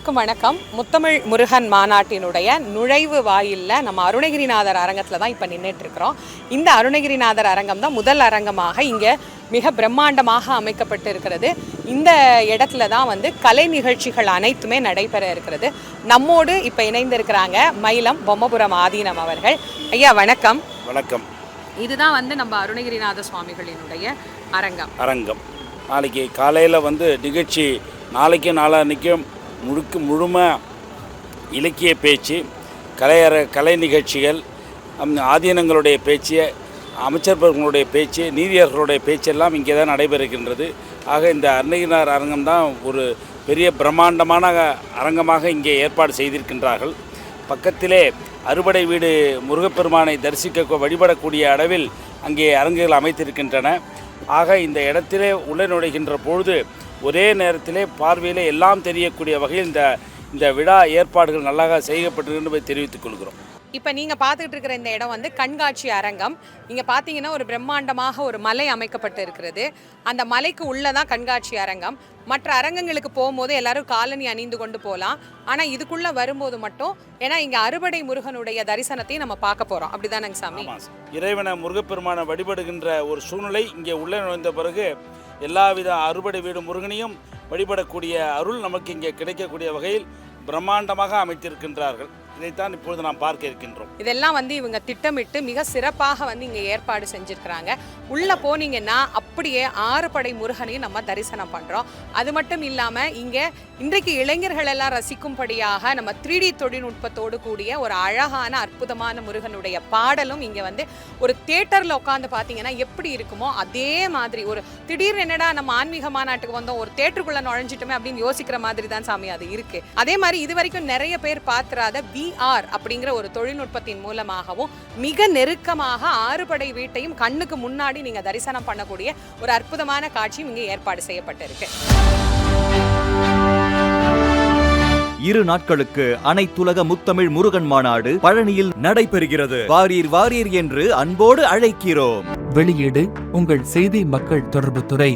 அனைவருக்கும் வணக்கம். முத்தமிழ் முருகன் மாநாட்டினுடைய நுழைவு வாயிலில் நம்ம அருணகிரிநாதர் அரங்கத்தில் தான் இப்போ நின்றுட்டு இருக்கிறோம். இந்த அருணகிரிநாதர் அரங்கம் தான் முதல் அரங்கமாக இங்கே மிக பிரம்மாண்டமாக அமைக்கப்பட்டு இருக்கிறது. இந்த இடத்துல தான் கலை நிகழ்ச்சிகள் அனைத்துமே நடைபெற இருக்கிறது. நம்மோடு இப்போ இணைந்திருக்கிறாங்க மயிலம் பொம்மபுரம் ஆதீனம் அவர்கள். ஐயா வணக்கம். வணக்கம். இதுதான் நம்ம அருணகிரிநாத சுவாமிகளினுடைய அரங்கம். நாளைக்கு காலையில் நிகழ்ச்சி, நாளைக்கு நாளான்னைக்கும் முழுமை இலக்கிய பேச்சு, கலை நிகழ்ச்சிகள், ஆதீனங்களுடைய பேச்சு, அமைச்சர்களுடைய பேச்சு, நீதியர்களுடைய பேச்செல்லாம் இங்கே தான் நடைபெறுகின்றது. ஆக இந்த அருணகிரிநாதர் அரங்கம் தான் ஒரு பெரிய பிரம்மாண்டமான அரங்கமாக இங்கே ஏற்பாடு செய்திருக்கின்றார்கள். பக்கத்திலே அறுபடை வீடு முருகப்பெருமானை தரிசிக்க வழிபடக்கூடிய அளவில் அங்கே அரங்குகள் அமைத்திருக்கின்றன. ஆக இந்த இடத்திலே உள்ளே நுழைகின்ற பொழுது ஒரே நேரத்திலே பார்வையிலே எல்லாம் தெரியக்கூடிய வகையில் இந்த விழா ஏற்பாடுகள் நல்லாக செய்யப்பட்டிருக்கு என்பதை தெரிவித்துக் கொள்கிறோம். இப்போ நீங்கள் பார்த்துக்கிட்டு இருக்கிற இந்த இடம் கண்காட்சி அரங்கம். இங்கே பார்த்தீங்கன்னா ஒரு பிரம்மாண்டமாக ஒரு மலை அமைக்கப்பட்டு இருக்கிறது. அந்த மலைக்கு உள்ளதான் கண்காட்சி அரங்கம். மற்ற அரங்கங்களுக்கு போகும்போது எல்லாரும் காலணி அணிந்து கொண்டு போகலாம். ஆனால் இதுக்குள்ளே வரும்போது மட்டும், ஏன்னா இங்கே அறுபடை முருகனுடைய தரிசனத்தையும் நம்ம பார்க்க போகிறோம். அப்படிதானங்க சாமி? இறைவனை முருகப்பெருமானை வழிபடுகின்ற ஒரு சூழ்நிலை இங்கே உள்ளே நுழைந்த பிறகு எல்லாவித அறுபடை வீடு முருகனையும் வழிபடக்கூடிய அருள் நமக்கு இங்கே கிடைக்கக்கூடிய வகையில் பிரம்மாண்டமாக அமைத்திருக்கின்றார்கள். இதைத்தான் இப்பொழுது நாம் பார்க்க இருக்கின்றோம். இதெல்லாம் இவங்க திட்டமிட்டு மிக சிறப்பாக இங்கே ஏற்பாடு செஞ்சுருக்கிறாங்க. உள்ளே போனீங்கன்னா அப்படியே 6 படை முருகனையும் நம்ம தரிசனம் பண்ணுறோம். அது மட்டும் இல்லாமல் இங்கே இன்றைக்கு இளைஞர்கள் எல்லாம் ரசிக்கும்படியாக நம்ம 3D தொழில்நுட்பத்தோடு கூடிய ஒரு அழகான அற்புதமான முருகனுடைய பாடலும் இங்கே ஒரு தியேட்டரில் உட்காந்து பார்த்தீங்கன்னா எப்படி இருக்குமோ அதே மாதிரி, ஒரு திடீர்னு என்னடா நம்ம ஆன்மீக மாநாட்டுக்கு வந்தோம், ஒரு தியேட்டருக்குள்ளே நுழைஞ்சிட்டோமே அப்படின்னு யோசிக்கிற மாதிரி தான் சாமி அது இருக்குது. அதே மாதிரி இது வரைக்கும் நிறைய பேர் பார்த்துறாத VR அப்படிங்கிற ஒரு தொழில்நுட்பத்தின் மூலமாகவும் மிக நெருக்கமாக 6 படை வீட்டையும் கண்ணுக்கு முன்னாடி நீங்க தரிசனம் பண்ணக்கூடிய ஒரு அற்புதமான காட்சியும் இங்கே ஏற்பாடு செய்யப்பட்டிருக்கு. 2 நாட்களுக்கு அனைத்துலக முத்தமிழ் முருகன் மாநாடு பழனியில் நடைபெறுகிறது. வாரீர் வாரீர் என்று அன்போடு அழைக்கிறோம். வெளியீடு உங்கள் செய்தி மக்கள் தொடர்பு துறை.